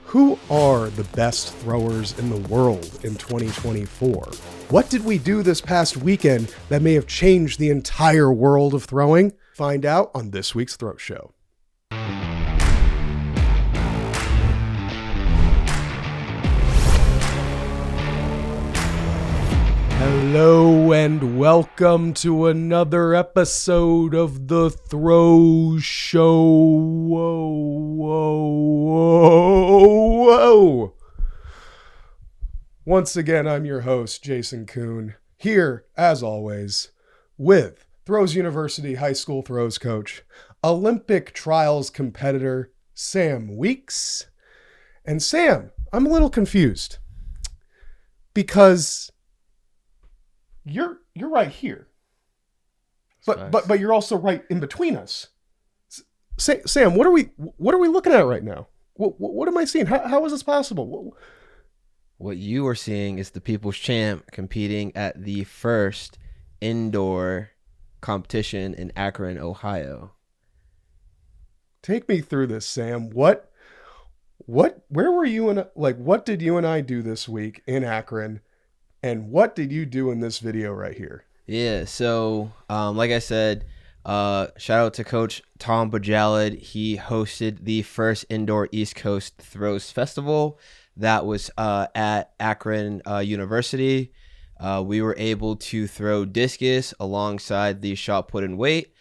Who are the best throwers in the world in 2024? What did we do this past weekend that may have changed the entire world of throwing? Find out on this week's Throw Show. Hello and welcome to another episode of the Throw Show. Whoa. Once again, I'm your host, Jason Kuhn, here, as always, with Throws University High School throws coach, Olympic trials competitor, Sam Weeks. And Sam, I'm a little confused because you're right here, but you're also right in between us. Sam, what are we looking at right now? What am I seeing? How is this possible? What you are seeing is the People's Champ competing at the first indoor competition in Akron, Ohio. Take me through this, Sam. Where were you what did you and I do this week in Akron? And what did you do in this video right here? Yeah, so like I said, shout out to Coach Tom Bajalad. He hosted the first indoor East Coast Throws Festival. That was at Akron University. We were able to throw discus alongside the shot put and weight.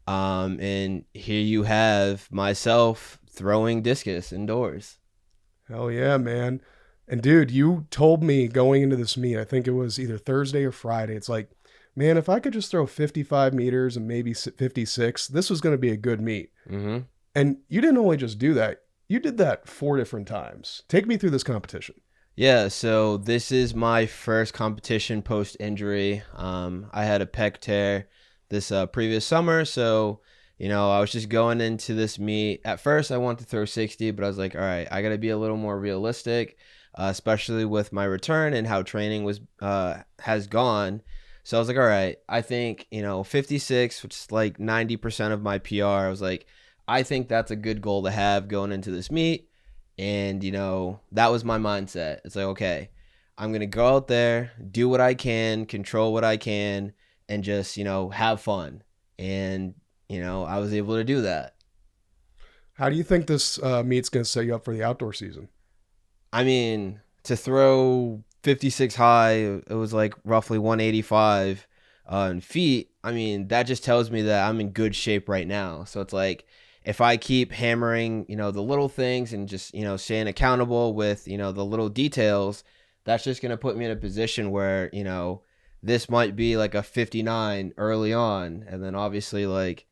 And here you have myself throwing discus indoors. Hell yeah, man. And dude, you told me going into this meet, I think it was either Thursday or Friday, it's like, man, if I could just throw 55 meters and maybe 56, this was going to be a good meet. Mm-hmm. And you didn't only just do that, you did that 4 different times. Take me through this competition. Yeah, so this is my first competition post-injury. I had a pec tear this previous summer, so I was just going into this meet. At first, I wanted to throw 60, but I was like, all right, I got to be a little more realistic. Especially with my return and how training has gone. So I was like, all right, I think, 56, which is like 90% of my PR. I was like, I think that's a good goal to have going into this meet. And, that was my mindset. It's like, okay, I'm going to go out there, do what I can, control what I can, and just, have fun. And, I was able to do that. How do you think this meet's going to set you up for the outdoor season? I mean, to throw 56 high, it was like roughly 185 in feet. I mean, that just tells me that I'm in good shape right now. So it's like, if I keep hammering, the little things and just, staying accountable with, the little details, that's just going to put me in a position where, this might be like a 59 early on. And then obviously, like,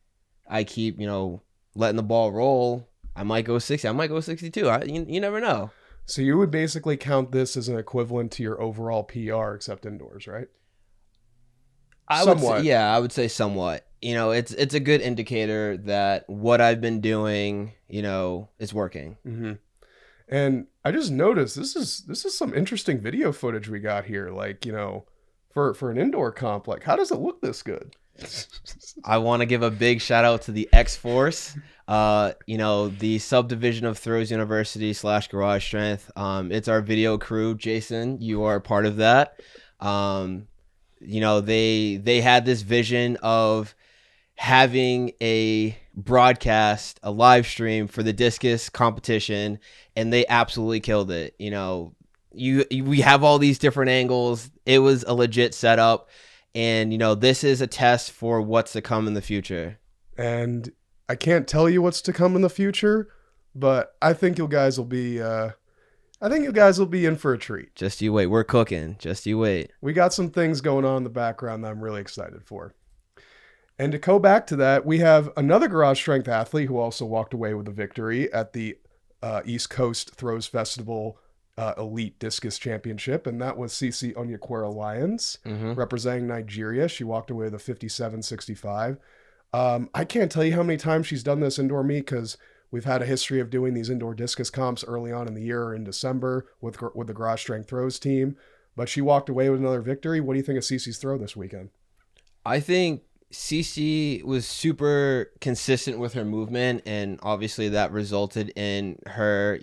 I keep, letting the ball roll. I might go 60. I might go 62. You never know. So you would basically count this as an equivalent to your overall PR, except indoors, right? I would say somewhat. It's a good indicator that what I've been doing, is working. Mm-hmm. And I just noticed this is some interesting video footage we got here. Like, for an indoor comp, like, how does it look this good? I want to give a big shout out to the X-Force. The subdivision of Throws University / Garage Strength. It's our video crew. Jason, you are a part of that. They had this vision of having a broadcast, a live stream for the discus competition, and they absolutely killed it. We have all these different angles. It was a legit setup, and this is a test for what's to come in the future. And I can't tell you what's to come in the future, but I think you guys will be in for a treat. Just you wait. We're cooking. Just you wait. We got some things going on in the background that I'm really excited for. And to go back to that, we have another garage strength athlete who also walked away with a victory at the East Coast Throws Festival Elite Discus Championship, and that was Cece Onyekwere Lyons, representing Nigeria. She walked away with a 57.65. I can't tell you how many times she's done this indoor meet because we've had a history of doing these indoor discus comps early on in the year or in December with the Garage Strength Throws team. But she walked away with another victory. What do you think of Cece's throw this weekend? I think Cece was super consistent with her movement, and obviously that resulted in her,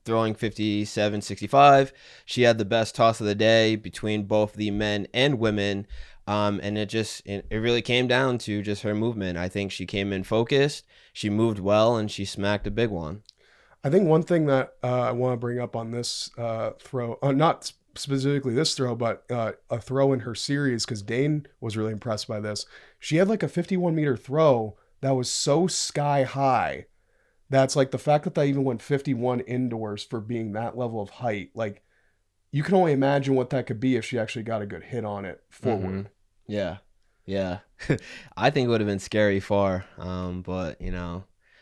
throwing 57-65. She had the best toss of the day between both the men and women. And it really came down to just her movement. I think she came in focused, she moved well, and she smacked a big one. I think one thing that I want to bring up on this throw, not specifically this throw, but a throw in her series, because Dane was really impressed by this. She had like a 51-meter throw that was so sky high. That's like the fact that they even went 51 indoors for being that level of height. Like, you can only imagine what that could be if she actually got a good hit on it forward. Mm-hmm. Yeah. Yeah. I think it would have been scary far. But,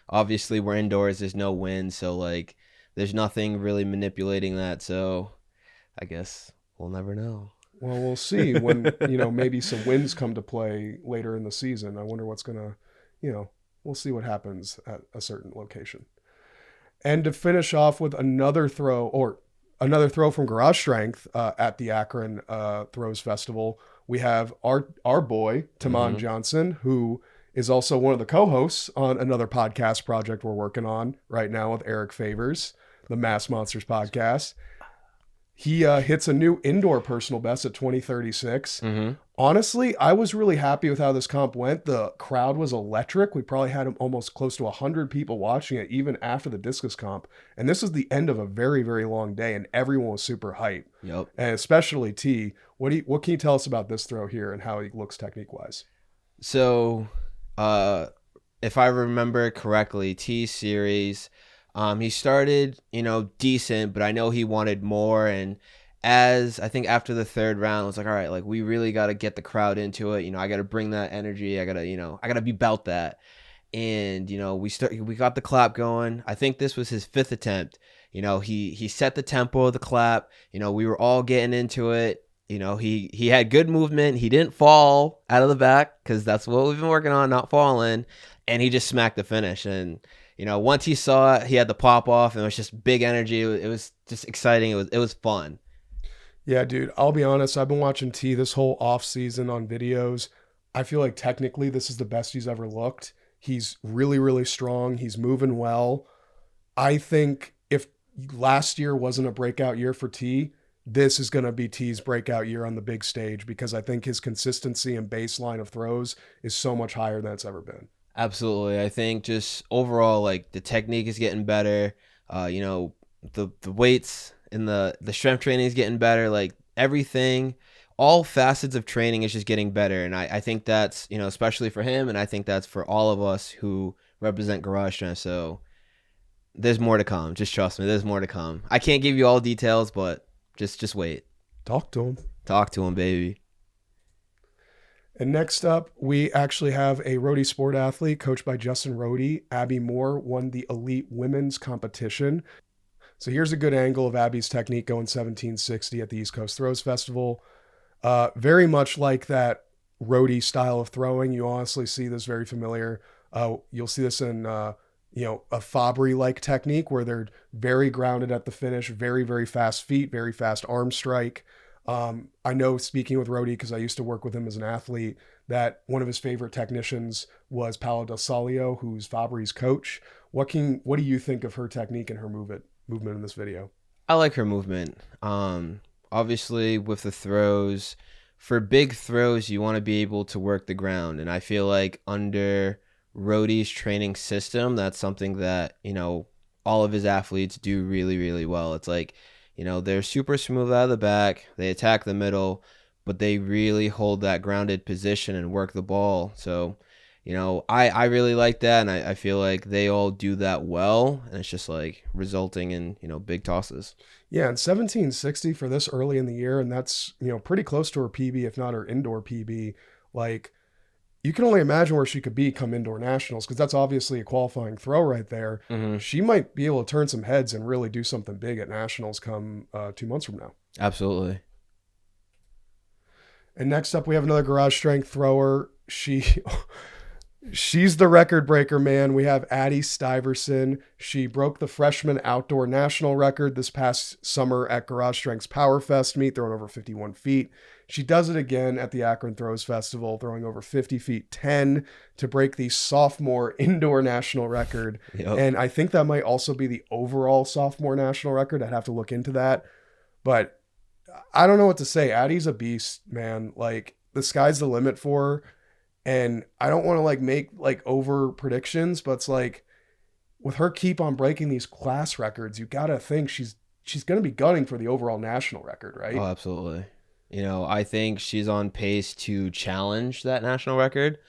obviously we're indoors. There's no wind. So, like, there's nothing really manipulating that. So I guess we'll never know. Well, we'll see when, maybe some winds come to play later in the season. I wonder what's going to, we'll see what happens at a certain location. And to finish off with another throw from Garage Strength at the Akron Throws Festival, we have our boy, Taman Johnson, who is also one of the co-hosts on another podcast project we're working on right now with Eric Favors, the Mass Monsters podcast. He hits a new indoor personal best at 20:36. Mm-hmm. Honestly, I was really happy with how this comp went. The crowd was electric. We probably had almost close to 100 people watching it, even after the Discus comp. And this is the end of a very, very long day, and everyone was super hyped. Yep. And especially T. What can you tell us about this throw here and how he looks technique-wise? So, if I remember correctly, T series, he started, decent, but I know he wanted more. And as I think after the third round, I was like, all right, like, we really got to get the crowd into it. I got to bring that energy. I got to be about that. And, we got the clap going. I think this was his fifth attempt. He set the tempo of the clap. We were all getting into it. He had good movement. He didn't fall out of the back, because that's what we've been working on, not falling. And he just smacked the finish. And, once he saw it, he had the pop off, and it was just big energy. It was just exciting. It was fun. Yeah, dude, I'll be honest. I've been watching T this whole off season on videos. I feel like technically this is the best he's ever looked. He's really, really strong. He's moving well. I think if last year wasn't a breakout year for T, this is going to be T's breakout year on the big stage, because I think his consistency and baseline of throws is so much higher than it's ever been. Absolutely. I think just overall, like, the technique is getting better. The weights and the strength training is getting better. Like, everything, all facets of training is just getting better. And I think that's, especially for him, and I think that's for all of us who represent Garage Strength. So there's more to come. Just trust me. There's more to come. I can't give you all details, but just wait. Talk to him. Talk to him, baby. And next up, we actually have a Roadie sport athlete coached by Justin Roadie. Abby Moore won the elite women's competition. So here's a good angle of Abby's technique going 1760 at the East Coast Throws Festival. Very much like that Roadie style of throwing. You honestly see this very familiar. You'll see this in a Fabry-like technique where they're very grounded at the finish, very, very fast feet, very fast arm strike. I know, speaking with Roadie, because I used to work with him as an athlete, that one of his favorite technicians was Paolo Del Salio, who's Fabry's coach. What do you think of her technique and her movement in this video? I like her movement. Obviously, with the throws, for big throws, you want to be able to work the ground. And I feel like under Roadie's training system, that's something that, all of his athletes do really, really well. It's like, they're super smooth out of the back. They attack the middle, but they really hold that grounded position and work the ball. So, I really like that, and I feel like they all do that well, and it's just like resulting in, big tosses. Yeah, and 1760 for this early in the year, and that's, pretty close to her PB, if not her indoor PB. Like, you can only imagine where she could be come indoor nationals, because that's obviously a qualifying throw right there. Mm-hmm. She might be able to turn some heads and really do something big at nationals come 2 months from now. Absolutely. And next up, we have another Garage Strength thrower. She She's the record breaker, man. We have Addie Stiverson. She broke the freshman outdoor national record this past summer at Garage Strength's Power Fest meet, throwing over 51 feet. She does it again at the Akron Throws Festival, throwing over 50 feet 10 to break the sophomore indoor national record. Yep. And I think that might also be the overall sophomore national record. I'd have to look into that. But I don't know what to say. Addie's a beast, man. Like, the sky's the limit for her. And I don't want to like make like over predictions, but it's like with her keep on breaking these class records, you got to think she's going to be gunning for the overall national record, right? Oh, absolutely. You know, I think she's on pace to challenge that national record.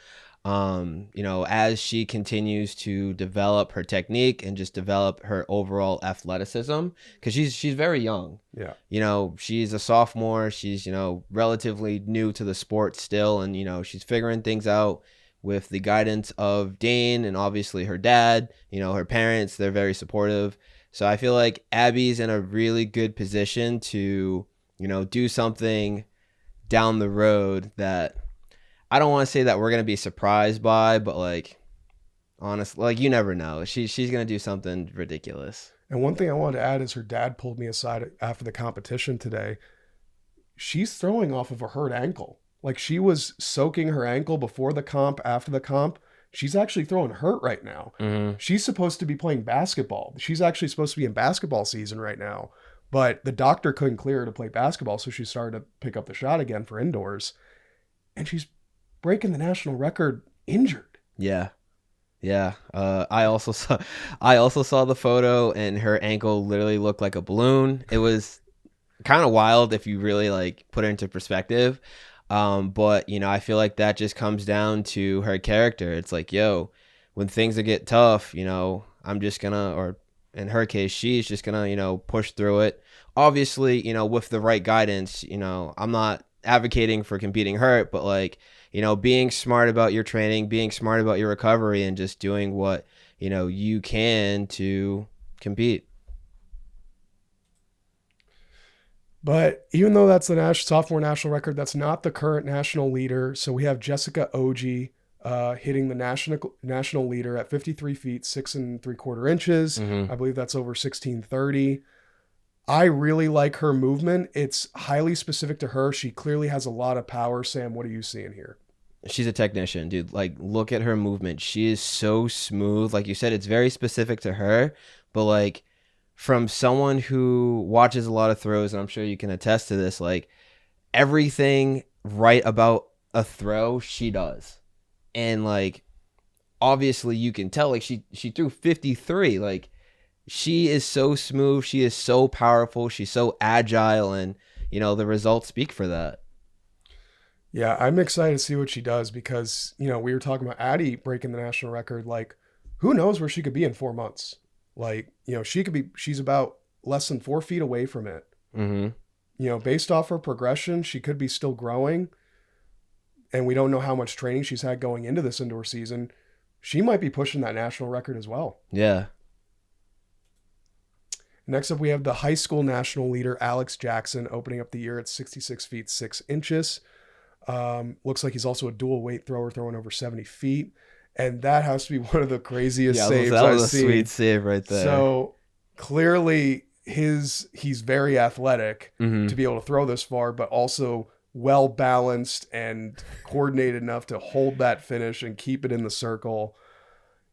You know, as she continues to develop her technique and just develop her overall athleticism, because she's very young. Yeah. You know, she's a sophomore. She's, you know, relatively new to the sport still, and you know, she's figuring things out with the guidance of Dane and obviously her dad. You know, her parents, they're very supportive. So I feel like Abby's in a really good position to, you know, do something down the road that I don't want to say that we're going to be surprised by, but like, honestly, like, you never know. She's going to do something ridiculous. And one thing I wanted to add is her dad pulled me aside after the competition today. She's throwing off of a hurt ankle. Like, she was soaking her ankle before the comp, after the comp. She's actually throwing hurt right now. Mm-hmm. She's supposed to be playing basketball. She's actually supposed to be in basketball season right now. But the doctor couldn't clear her to play basketball, so she started to pick up the shot again for indoors. And she's breaking the national record injured. Yeah. I also saw the photo, and her ankle literally looked like a balloon. It was kind of wild if you really like put it into perspective. But you know, I feel like that just comes down to her character. It's like, yo, when things get tough, you know, I'm just gonna, or in her case, she's just gonna, you know, push through it. Obviously, you know, with the right guidance. You know, I'm not advocating for competing hurt, but like, you know, being smart about your training, being smart about your recovery, and just doing what, you know, you can to compete. But even though that's the sophomore national record, that's not the current national leader. So we have Jessica Oji hitting the national leader at 53 feet, 6 3/4 inches. Mm-hmm. I believe that's over 1630. I really like her movement. It's highly specific to her. She clearly has a lot of power. Sam, what are you seeing here? She's a technician, dude. Like, look at her movement. She is so smooth. Like you said, it's very specific to her. But like, from someone who watches a lot of throws, and I'm sure you can attest to this, like, everything right about a throw, she does. And like, obviously you can tell, like, she threw 53. Like, she is so smooth. She is so powerful. She's so agile. And, you know, the results speak for that. Yeah, I'm excited to see what she does because, you know, we were talking about Addie breaking the national record. Like, who knows where she could be in 4 months? Like, you know, she's about less than 4 feet away from it. Mm-hmm. You know, based off her progression, she could be still growing. And we don't know how much training she's had going into this indoor season. She might be pushing that national record as well. Yeah. Next up, we have the high school national leader, Alex Jackson, opening up the year at 66 feet, 6 inches. Looks like he's also a dual weight thrower, throwing over 70 feet. And that has to be one of the craziest saves that was I've a seen. sweet save right there. So clearly he's very athletic Mm-hmm. to be able to throw this far, but also well balanced and coordinated enough to hold that finish and keep it in the circle.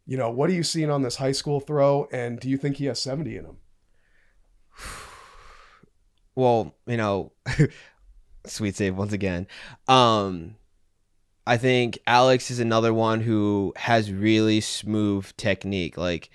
You know, what are you seeing on this high school throw? And do you think he has 70 in him? Well, you know, sweet save once again. I think Alex is another one who has really smooth technique. Like,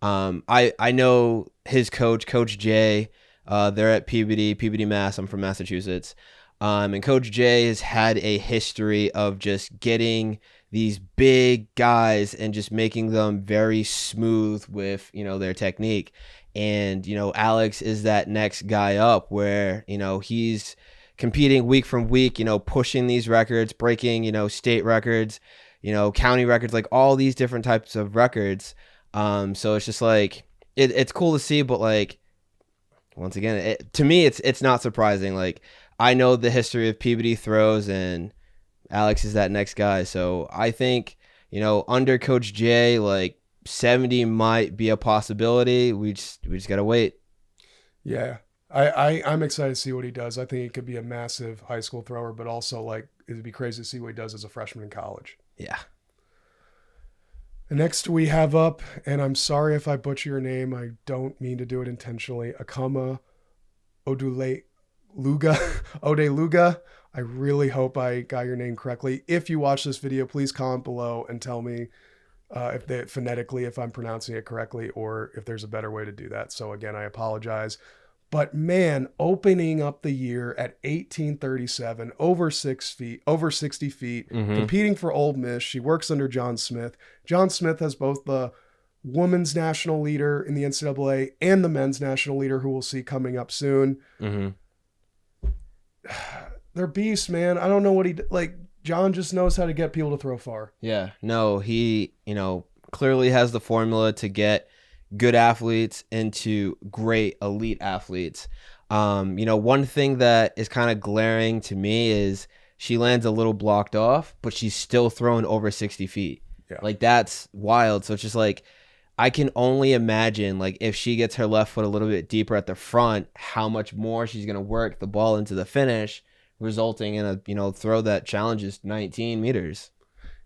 I know his coach, Coach Jay. They're at PBD Mass. I'm from Massachusetts. And Coach Jay has had a history of just getting these big guys and just making them very smooth with, you know, their technique. And, you know, Alex is that next guy up where, you know, he's competing week from week, you know, pushing these records, breaking, you know, state records, you know, county records, like all these different types of records. So it's just like, it's cool to see, but like, once again, to me, it's not surprising. Like, I know the history of PBD throws, and Alex is that next guy. So I think, under Coach J, like 70 might be a possibility. We just gotta wait. Yeah. I'm excited to see what he does. I think he could be a massive high school thrower, but also like it'd be crazy to see what he does as a freshman in college. Yeah. And next we have up, and I'm sorry if I butcher your name. I don't mean to do it intentionally. Akama Odule Luga. Ode Luga. I really hope I got your name correctly. If you watch this video, please comment below and tell me phonetically if I'm pronouncing it correctly or if there's a better way to do that. So again, I apologize. But man, opening up the year at 1837, over 60 feet, competing for Ole Miss. She works under John Smith. John Smith has both the women's national leader in the NCAA and the men's national leader, who we'll see coming up soon. They're beasts, man. I don't know what John just knows how to get people to throw far. Yeah. No, he, clearly has the formula to get good athletes into great elite athletes. One thing that is kind of glaring to me is she lands a little blocked off, but she's still throwing over 60 feet. Yeah. Like, that's wild. So it's just like, I can only imagine, like, if she gets her left foot a little bit deeper at the front, how much more she's going to work the ball into the finish, resulting in a, throw that challenges 19 meters.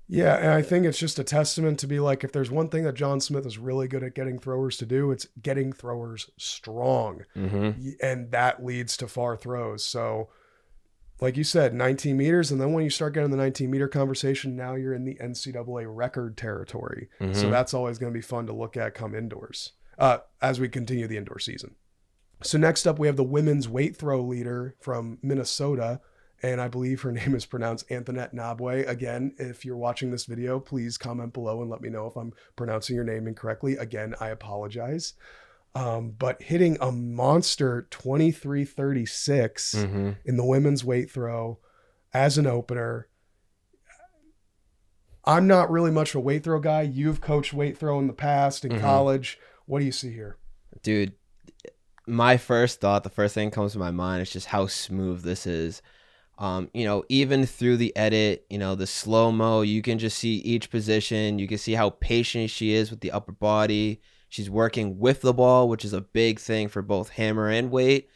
Yeah, and I think it's just a testament to be like, if there's one thing that John Smith is really good at getting throwers to do, it's getting throwers strong. And that leads to far throws. So like you said, 19 meters. And then when you start getting the 19-meter conversation, now you're in the NCAA record territory. So that's always going to be fun to look at come indoors as we continue the indoor season. So next up, we have the women's weight throw leader from Minnesota. And I believe her name is pronounced Antoinette Nabwe. Again, if you're watching this video, please comment below and let me know if I'm pronouncing your name incorrectly. Again, I apologize. But hitting a monster 23:36 in the women's weight throw as an opener. I'm not really much of a weight throw guy. You've coached weight throw in the past in college. What do you see here? Dude, my first thought, the first thing that comes to my mind is just how smooth this is. Even through the edit, the slow-mo, you can just see each position. You can see how patient she is with the upper body. She's working with the ball, which is a big thing for both hammer and weight,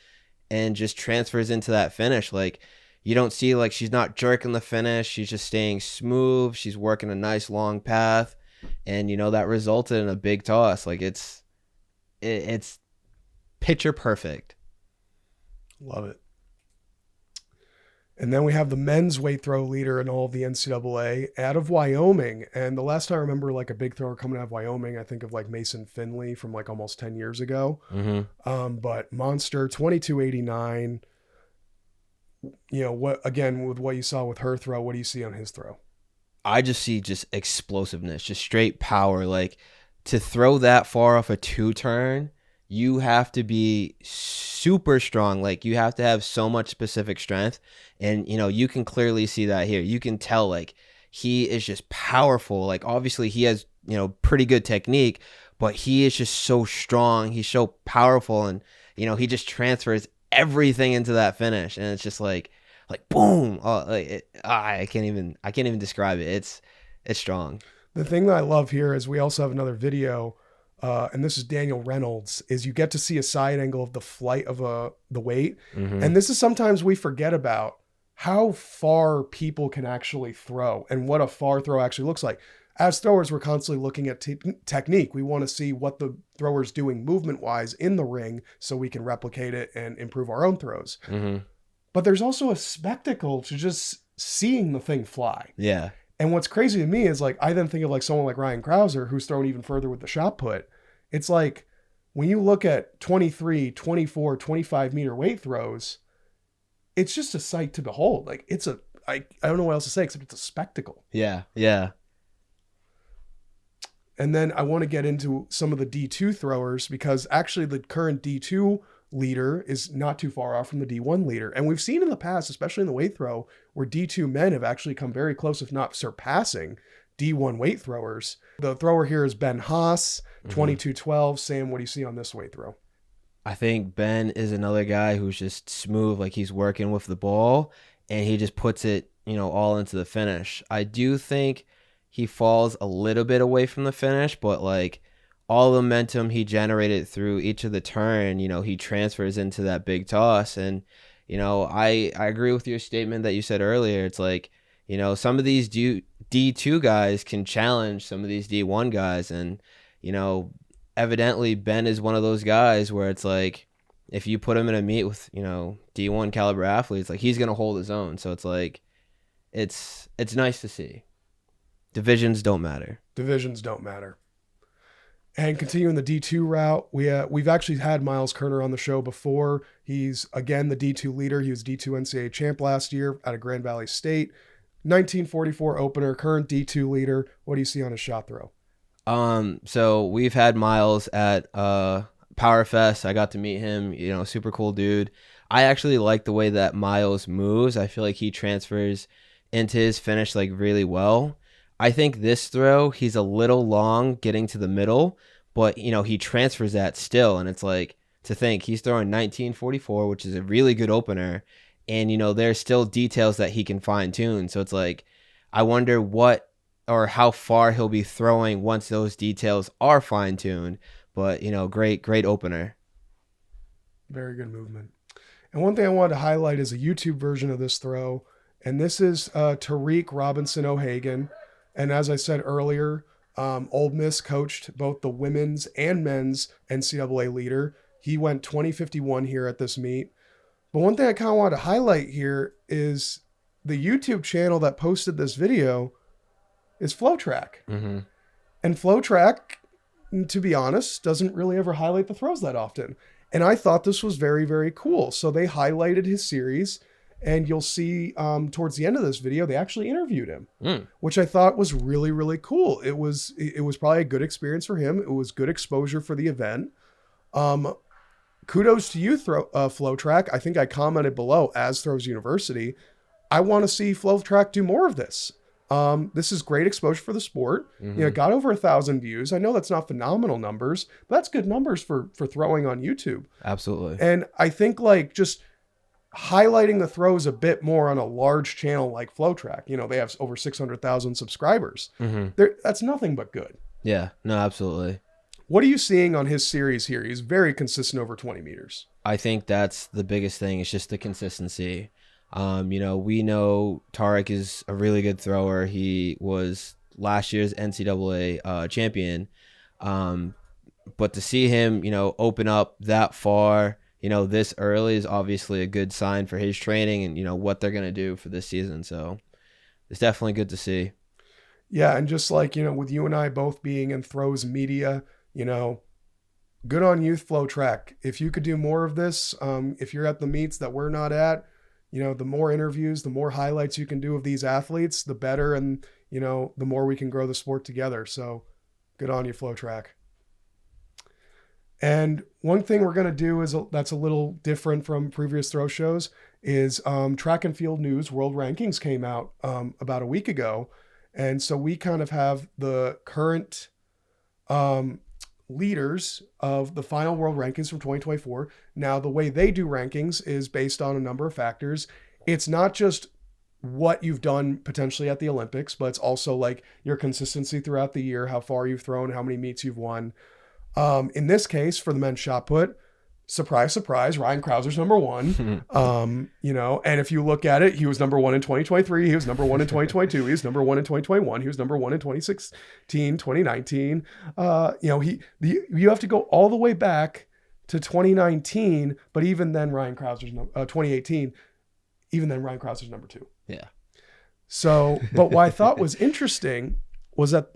and just transfers into that finish. Like, you don't see, like, she's not jerking the finish. She's just staying smooth. She's working a nice long path, and, that resulted in a big toss. Like, it's picture perfect. Love it. And then we have the men's weight throw leader in all of the NCAA out of Wyoming. And the last time I remember like a big thrower coming out of Wyoming, I think of like Mason Finley from like almost 10 years ago. But monster 2289. What, again, with what you saw with her throw, what do you see on his throw? I just see just explosiveness, just straight power. Like, to throw that far off a two-turn, you have to be super strong. Like, you have to have so much specific strength. And, you can clearly see that here. You can tell, like, he is just powerful. Like, obviously he has, pretty good technique, but he is just so strong. He's so powerful. And, he just transfers everything into that finish. And it's just like boom. Oh, I can't even describe it. It's strong. The thing that I love here is we also have another video, and this is Daniel Reynolds, is you get to see a side angle of the flight of the weight. And this is sometimes we forget about how far people can actually throw and what a far throw actually looks like. As throwers, we're constantly looking at technique. We want to see what the thrower's doing movement-wise in the ring so we can replicate it and improve our own throws. But there's also a spectacle to just seeing the thing fly. Yeah. And what's crazy to me is, like, I then think of like someone like Ryan Krauser, who's thrown even further with the shot put. It's like when you look at 23, 24, 25 meter weight throws, it's just a sight to behold. Like, I don't know what else to say except it's a spectacle. Yeah. Yeah. And then I want to get into some of the D2 throwers, because actually the current D2 leader is not too far off from the D1 leader. And we've seen in the past, especially in the weight throw, where D2 men have actually come very close, if not surpassing, D1 weight throwers. The thrower here is Ben Haas, 2212. Sam, what do you see on this weight throw? I think Ben is another guy who's just smooth, like he's working with the ball, and he just puts it, all into the finish. I do think he falls a little bit away from the finish, but like all the momentum he generated through each of the turn, he transfers into that big toss. And, I agree with your statement that you said earlier. It's like, some of these D2 guys can challenge some of these D1 guys. And, evidently Ben is one of those guys where it's like, if you put him in a meet with, D1 caliber athletes, like he's going to hold his own. So it's like, it's nice to see. Divisions don't matter. Divisions don't matter. And continuing the D2 route, we've actually had Miles Kerner on the show before. He's, again, the D2 leader. He was D2 NCAA champ last year out of Grand Valley State. 1944 opener, current D2 leader. What do you see on his shot throw? So we've had Miles at Power Fest. I got to meet him, super cool dude. I actually like the way that Miles moves. I feel like he transfers into his finish like really well. I think this throw, he's a little long getting to the middle, but, he transfers that still. And it's like, to think he's throwing 1944, which is a really good opener. And, there's still details that he can fine tune. So it's like, I wonder what or how far he'll be throwing once those details are fine tuned. But, great opener. Very good movement. And one thing I wanted to highlight is a YouTube version of this throw. And this is Tariq Robinson O'Hagan. And as I said earlier, Ole Miss coached both the women's and men's NCAA leader. He went 2051 here at this meet. But one thing I kind of wanted to highlight here is the YouTube channel that posted this video is FlowTrack. Mm-hmm. And FlowTrack, to be honest, doesn't really ever highlight the throws that often. And I thought this was very, very cool. So they highlighted his series. And you'll see towards the end of this video, they actually interviewed him, which I thought was really, really cool. It was probably a good experience for him. It was good exposure for the event. Kudos to you, FlowTrack. I think I commented below, as Throws University. I want to see FlowTrack do more of this. This is great exposure for the sport. Mm-hmm. It got over 1,000 views. I know that's not phenomenal numbers, but that's good numbers for throwing on YouTube. Absolutely. And I think just highlighting the throws a bit more on a large channel like FlowTrack. They have over 600,000 subscribers. Mm-hmm. That's nothing but good. Yeah, no, absolutely. What are you seeing on his series here? He's very consistent over 20 meters. I think that's the biggest thing. It's just the consistency. We know Tariq is a really good thrower. He was last year's NCAA champion. But to see him, open up that far, this early is obviously a good sign for his training and, what they're going to do for this season. So it's definitely good to see. Yeah. And just like, with you and I both being in throws media, good on you, FlowTrack. If you could do more of this, if you're at the meets that we're not at, the more interviews, the more highlights you can do of these athletes, the better. And, the more we can grow the sport together. So good on you, FlowTrack. And one thing we're going to do is that's a little different from previous throw shows is Track and Field News World Rankings came out about a week ago. And so we kind of have the current leaders of the final world rankings from 2024. Now, the way they do rankings is based on a number of factors. It's not just what you've done potentially at the Olympics, but it's also like your consistency throughout the year, how far you've thrown, how many meets you've won. In this case, for the men's shot put, surprise, surprise, Ryan Krauser's number one. And if you look at it, he was number one in 2023. He was number one in 2022. He was number one in 2021. He was number one in 2016, 2019. You have to go all the way back to 2019, but even then, 2018, even then, Ryan Krauser's number two. Yeah. So, but what I thought was interesting was that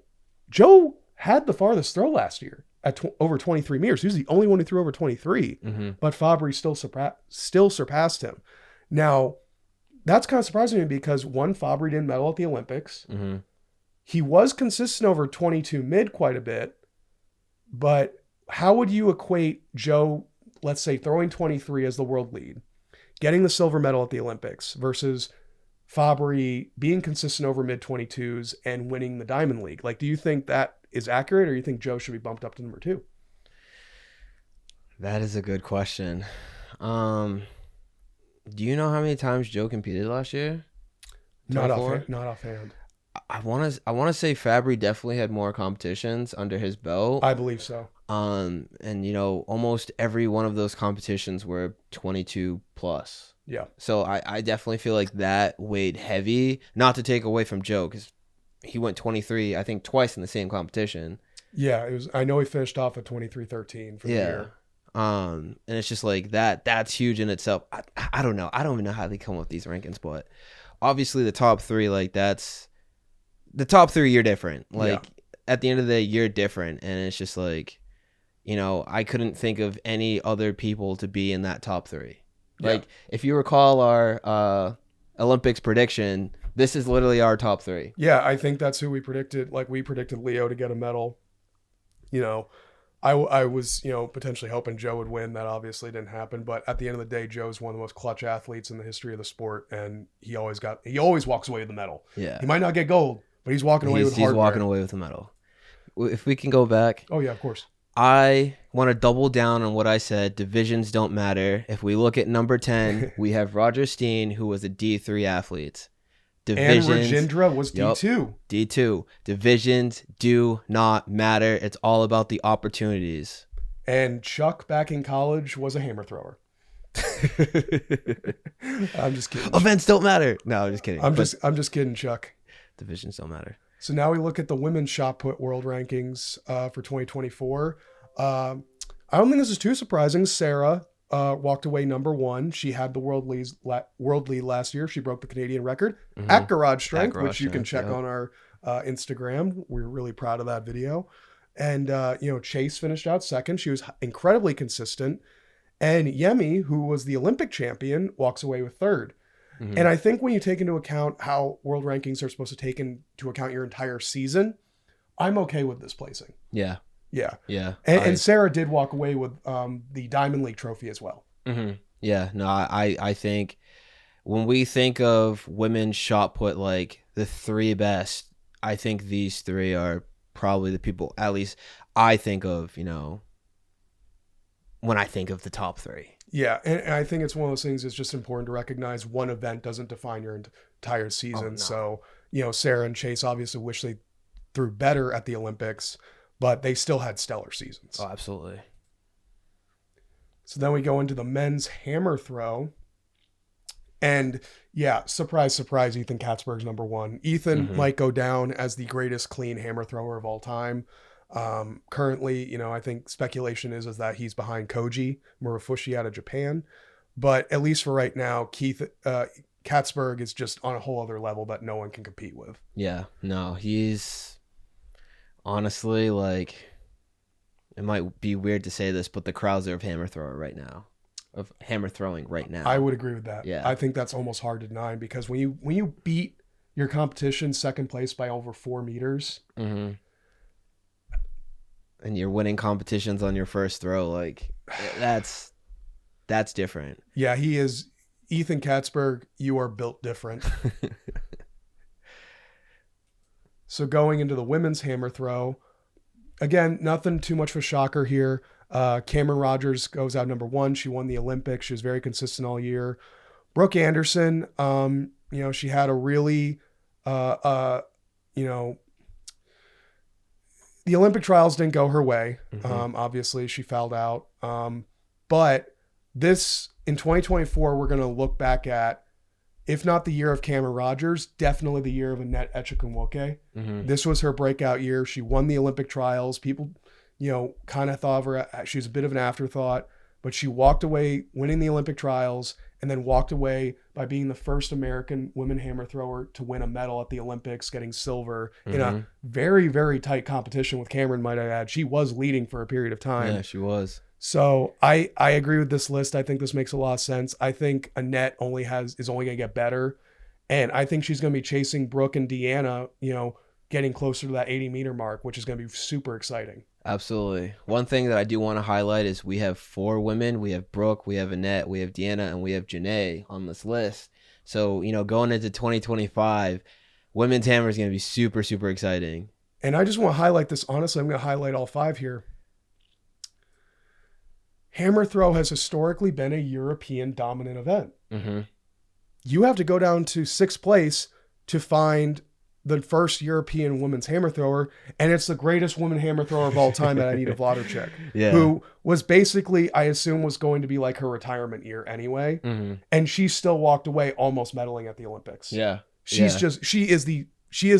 Joe had the farthest throw last year at over 23 meters. He was the only one who threw over 23, but Fabry still surpassed him. Now, that's kind of surprising to me because one, Fabry didn't medal at the Olympics. Mm-hmm. He was consistent over 22 mid quite a bit, but how would you equate Joe, let's say, throwing 23 as the world lead, getting the silver medal at the Olympics versus Fabry being consistent over mid 22s and winning the Diamond League? Like, do you think that is accurate, or you think Joe should be bumped up to number two? That is a good question. Do you know how many times Joe competed last year? Not offhand. I want to say Fabry definitely had more competitions under his belt. I believe so. And almost every one of those competitions were 22 plus. Yeah. So I definitely feel like that weighed heavy. Not to take away from Joe, because he went 23, I think, twice in the same competition. Yeah, it was. I know he finished off at 23-13 for the year. And it's just like that's huge in itself. I don't know. I don't even know how they come up with these rankings, but obviously the top three, like that's the top three, you're different. Like at the end of the day, you're different. And it's just like, I couldn't think of any other people to be in that top three. Like if you recall our Olympics prediction, this is literally our top three. Yeah, I think that's who we predicted. Like we predicted Leo to get a medal. I was, potentially hoping Joe would win. That obviously didn't happen. But at the end of the day, Joe's one of the most clutch athletes in the history of the sport, and he always walks away with the medal. Yeah, he might not get gold, but he's walking away with hardware. He's walking away with the medal. If we can go back. Oh yeah, of course. I want to double down on what I said. Divisions don't matter. If we look at number 10, we have Roger Steen, who was a D3 athlete. Divisions, and Rajendra was D2. D2. Divisions do not matter. It's all about the opportunities. And Chuck back in college was a hammer thrower. I'm just kidding. Events don't matter. No, I'm just kidding. I'm just kidding, Chuck. Divisions don't matter. So now we look at the women's shot put world rankings for 2024. I don't think this is too surprising. Sarah walked away number 1. She had the world lead last year. She broke the Canadian record at Garage Strength, which you can check on our Instagram. We're really proud of that video. And, Chase finished out second. She was incredibly consistent. And Yemi, who was the Olympic champion, walks away with third. Mm-hmm. And I think when you take into account how world rankings are supposed to take into account your entire season, I'm okay with this placing. Yeah. Yeah. Yeah. And Sarah did walk away with the Diamond League trophy as well. Mm-hmm. Yeah. No, I think when we think of women's shot put, like the 3 best, I think these 3 are probably the people, at least I think of, when I think of the top 3. Yeah. And I think it's one of those things that's just important to recognize one event doesn't define your entire season. Oh, no. So, Sarah and Chase obviously wish they threw better at the Olympics, but they still had stellar seasons. Oh, absolutely. So then we go into the men's hammer throw. And yeah, surprise, surprise, Ethan Katzberg's number 1. Ethan might go down as the greatest clean hammer thrower of all time. Currently, I think speculation is that he's behind Koji Murafushi out of Japan. But at least for right now, Katzberg is just on a whole other level that no one can compete with. Yeah, no, he's honestly, like, it might be weird to say this, but the Krauser of hammer throwing right now. I would agree with that. Yeah. I think that's almost hard to deny because when you beat your competition second place by over 4 meters, and you're winning competitions on your first throw, like that's different. Yeah, he is. Ethan Katzberg, you are built different. So going into the women's hammer throw, again, nothing too much of a shocker here. Cameron Rogers goes out number 1. She won the Olympics. She was very consistent all year. Brooke Anderson, she had a really, the Olympic trials didn't go her way. Obviously, she fouled out. But this, in 2024, we're going to look back at, if not the year of Cameron Rogers, definitely the year of Annette Echikunwoke. This was her breakout year. She won the Olympic trials. People, kind of thought of her, she was a bit of an afterthought, but she walked away winning the Olympic trials and then walked away by being the first American women hammer thrower to win a medal at the Olympics, getting silver in a very, very tight competition with Cameron, might I add. She was leading for a period of time. Yeah, she was. So I agree with this list. I think this makes a lot of sense. I think Annette is only going to get better. And I think she's going to be chasing Brooke and Deanna, getting closer to that 80-meter mark, which is going to be super exciting. Absolutely. One thing that I do want to highlight is we have 4 women. We have Brooke, we have Annette, we have Deanna, and we have Janae on this list. So, going into 2025, women's hammer is going to be super, super exciting. And I just want to highlight this. Honestly, I'm going to highlight all 5 here. Hammer throw has historically been a European dominant event. You have to go down to 6th place to find the first European women's hammer thrower, and it's the greatest woman hammer thrower of all time at Anita Wlodarczyk, who was basically, I assume, was going to be like her retirement year anyway, and she still walked away almost medaling at the Olympics. Yeah, she is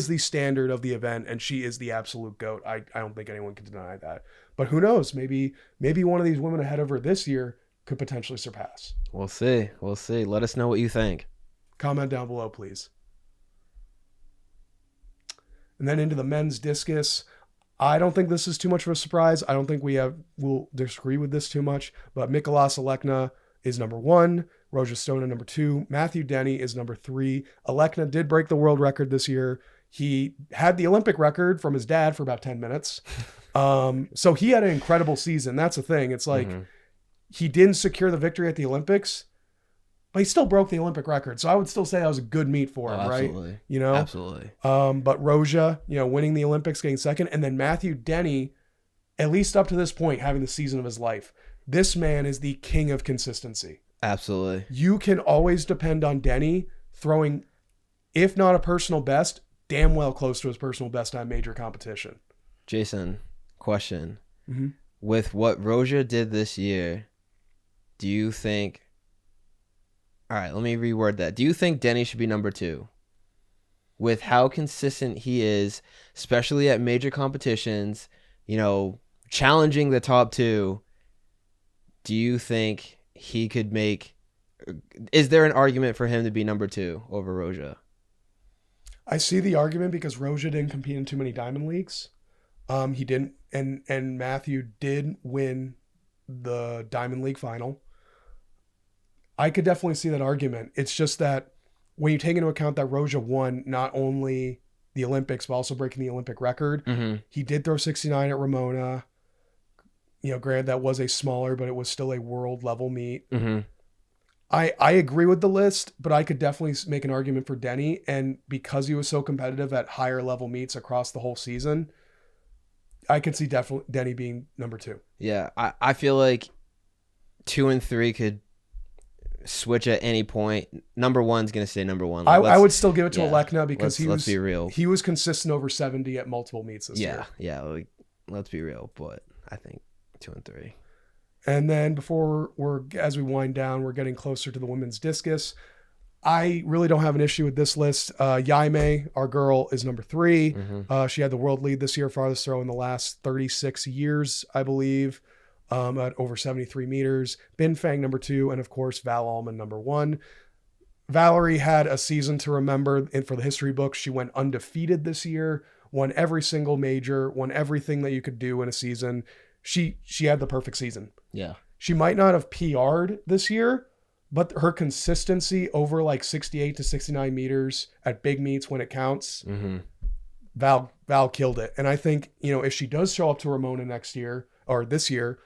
the standard of the event, and she is the absolute GOAT. I don't think anyone can deny that. But who knows? Maybe one of these women ahead of her this year could potentially surpass. We'll see. Let us know what you think. Comment down below, please. And then into the men's discus. I don't think this is too much of a surprise. I don't think we'll disagree with this too much. But Mikolas Alekna is number 1. Roja Stona number 2. Matthew Denny is number 3. Alekna did break the world record this year. He had the Olympic record from his dad for about 10 minutes. So he had an incredible season. That's the thing. It's like he didn't secure the victory at the Olympics, but he still broke the Olympic record. So I would still say that was a good meet for him, absolutely. Right? You know? Absolutely. But Roja, winning the Olympics, getting second. And then Matthew Denny, at least up to this point, having the season of his life. This man is the king of consistency. Absolutely. You can always depend on Denny throwing, if not a personal best, damn well close to his personal best on major competition. Jason, question. With what Roja did this year, do you think... All right, let me reword that. Do you think Denny should be number 2? With how consistent he is, especially at major competitions, challenging the top 2, do you think he could make... Is there an argument for him to be number 2 over Roja? I see the argument because Roja didn't compete in too many Diamond Leagues. He didn't, and Matthew did win the Diamond League final. I could definitely see that argument. It's just that when you take into account that Roja won not only the Olympics, but also breaking the Olympic record, he did throw 69 at Ramona. Granted, that was a smaller, but it was still a world level meet. I agree with the list, but I could definitely make an argument for Denny. And because he was so competitive at higher level meets across the whole season, I could see definitely Denny being number 2. Yeah, I feel like 2 and 3 could switch at any point. Number 1's going to stay number 1. I would still give it to Alekna because let's be real. He was consistent over 70 at multiple meets this year. Yeah, let's be real, but I think 2 and 3. And then before as we wind down, we're getting closer to the women's discus. I really don't have an issue with this list. Jaime, our girl, is number 3. She had the world lead this year, farthest throw in the last 36 years, I believe, at over 73 meters. Bin Fang, number 2. And of course, Val Allman, number 1. Valerie had a season to remember. And for the history books, she went undefeated this year, won every single major, won everything that you could do in a season. She had the perfect season. Yeah. She might not have PR'd this year, but her consistency over like 68 to 69 meters at big meets when it counts, Val killed it. And I think, if she does show up to Ramona next year or this year,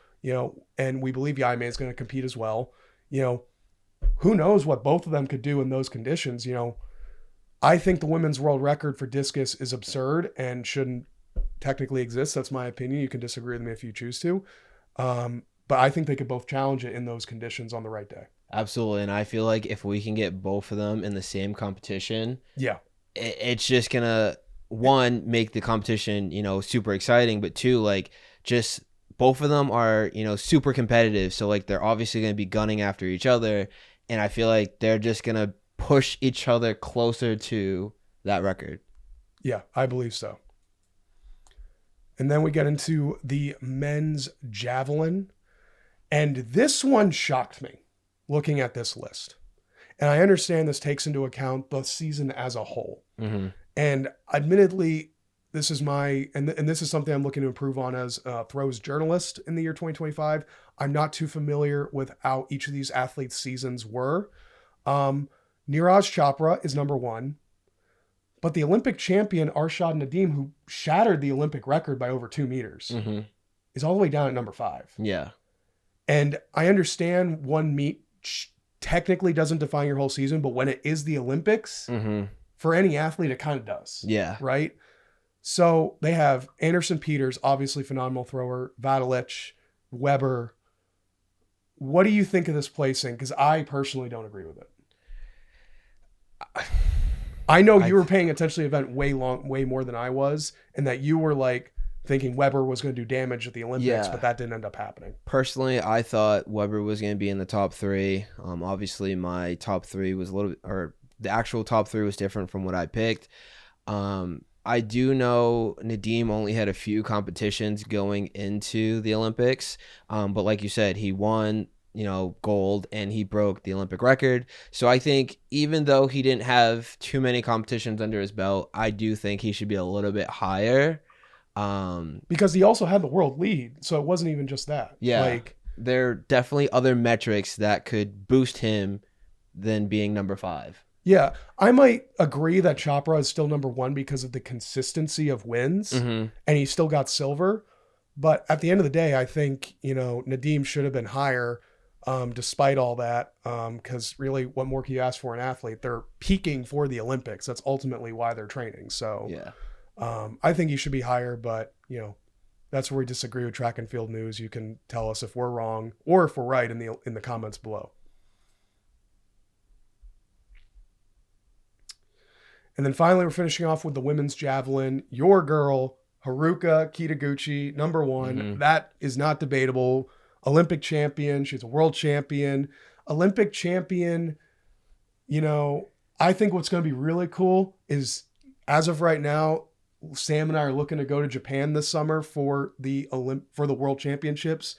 and we believe Jaime is going to compete as well, who knows what both of them could do in those conditions. I think the women's world record for discus is absurd and shouldn't technically exist. That's my opinion. You can disagree with me if you choose to. But I think they could both challenge it in those conditions on the right day. Absolutely. And I feel like if we can get both of them in the same competition, it's just going to, 1, make the competition, super exciting, but 2, just both of them are, super competitive. So they're obviously going to be gunning after each other. And I feel like they're just going to push each other closer to that record. Yeah, I believe so. And then we get into the men's javelin. And this one shocked me looking at this list. And I understand this takes into account the season as a whole. And admittedly, this is this is something I'm looking to improve on as a throws journalist in the year 2025. I'm not too familiar with how each of these athletes' seasons were. Neeraj Chopra is number 1. But the Olympic champion, Arshad Nadeem, who shattered the Olympic record by over 2 meters, is all the way down at number 5. Yeah. And I understand one meet technically doesn't define your whole season, but when it is the Olympics, for any athlete, it kind of does. Yeah. Right? So they have Anderson Peters, obviously phenomenal thrower, Vadalich, Weber. What do you think of this placing? Because I personally don't agree with it. I know I you were paying attention to the event way more than I was, and that you were like thinking Weber was going to do damage at the Olympics, Yeah. but that didn't end up happening. Personally, I thought Weber was going to be in the top three. Obviously, my top three was a little bit, or the actual top three was different from what I picked. I do know Nadim only had a few competitions going into the Olympics, but like you said, he won, gold, and he broke the Olympic record. So I think even though he didn't have too many competitions under his belt, I do think he should be a little bit higher. Because he also had the world lead, so it wasn't even just that. Yeah, like there are definitely other metrics that could boost him than being number 5. Yeah, I might agree that Chopra is still number 1 because of the consistency of wins, and he still got silver. But at the end of the day, I think Nadim should have been higher, despite all that. Because really, what more can you ask for an athlete? They're peaking for the Olympics. That's ultimately why they're training. So yeah. I think he should be higher, but that's where we disagree with Track and Field News. You can tell us if we're wrong or if we're right in the comments below. And then finally, we're finishing off with the women's javelin. Your girl, Haruka Kitaguchi, number 1. That is not debatable. Olympic champion. She's a world champion. Olympic champion. I think what's going to be really cool is, as of right now, Sam and I are looking to go to Japan this summer for the World Championships,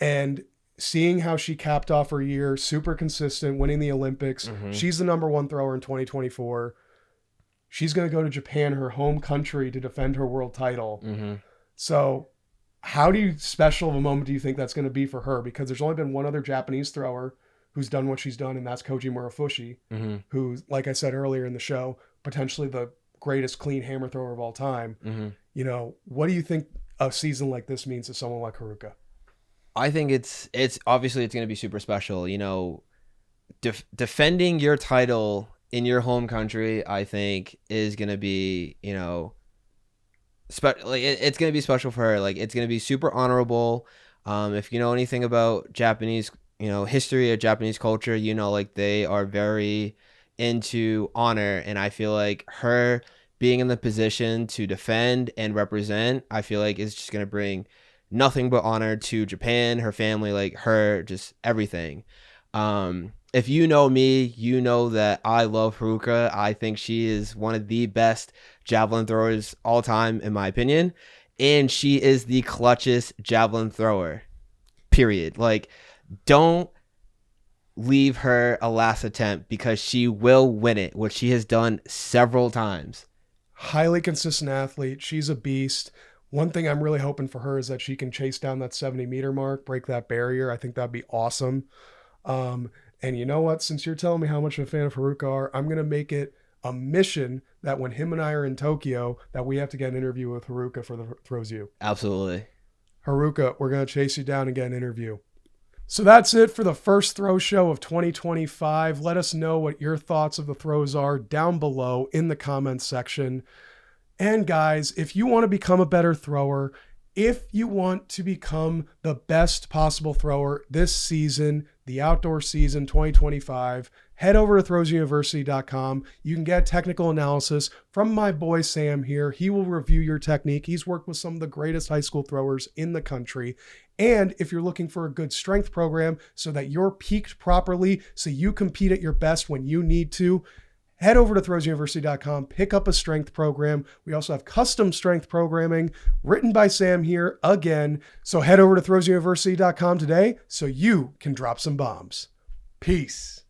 and seeing how she capped off her year, super consistent, winning the Olympics. She's the number 1 thrower in 2024. She's going to go to Japan, her home country, to defend her world title. So how special of a moment do you think that's going to be for her? Because there's only been one other Japanese thrower who's done what she's done, and that's Koji Murafushi, who, like I said earlier in the show, potentially the greatest clean hammer thrower of all time. What do you think a season like this means to someone like Haruka? I think it's obviously it's going to be super special. Defending your title in your home country, I think, is going to be, it's going to be special for her. Like, it's going to be super honorable. If you know anything about Japanese, history of Japanese culture, like, they are very into honor, and I feel like her being in the position to defend and represent, I feel like is just going to bring nothing but honor to Japan, her family, like her, just everything. If you know me, you know that I love Haruka. I think she is one of the best javelin throwers all time, in my opinion, and she is the clutchest javelin thrower, period. Like, don't leave her a last attempt, because she will win it, which she has done several times. Highly consistent athlete. She's a beast. One thing I'm really hoping for her is that she can chase down that 70-meter mark, break that barrier. I think that'd be awesome. And you know what? Since you're telling me how much of a fan of Haruka are, I'm going to make it a mission that when him and I are in Tokyo, that we have to get an interview with Haruka for the Throws You. Absolutely. Haruka, we're going to chase you down and get an interview. So that's it for the first throw show of 2025. Let us know what your thoughts of the throws are down below in the comments section. And guys, if you want to become a better thrower, if you want to become the best possible thrower this season, the outdoor season 2025, head over to throwsuniversity.com. You can get technical analysis from my boy Sam here. He will review your technique. He's worked with some of the greatest high school throwers in the country. And if you're looking for a good strength program so that you're peaked properly, so you compete at your best when you need to, head over to throwsuniversity.com, pick up a strength program. We also have custom strength programming written by Sam here again. So head over to throwsuniversity.com today so you can drop some bombs. Peace.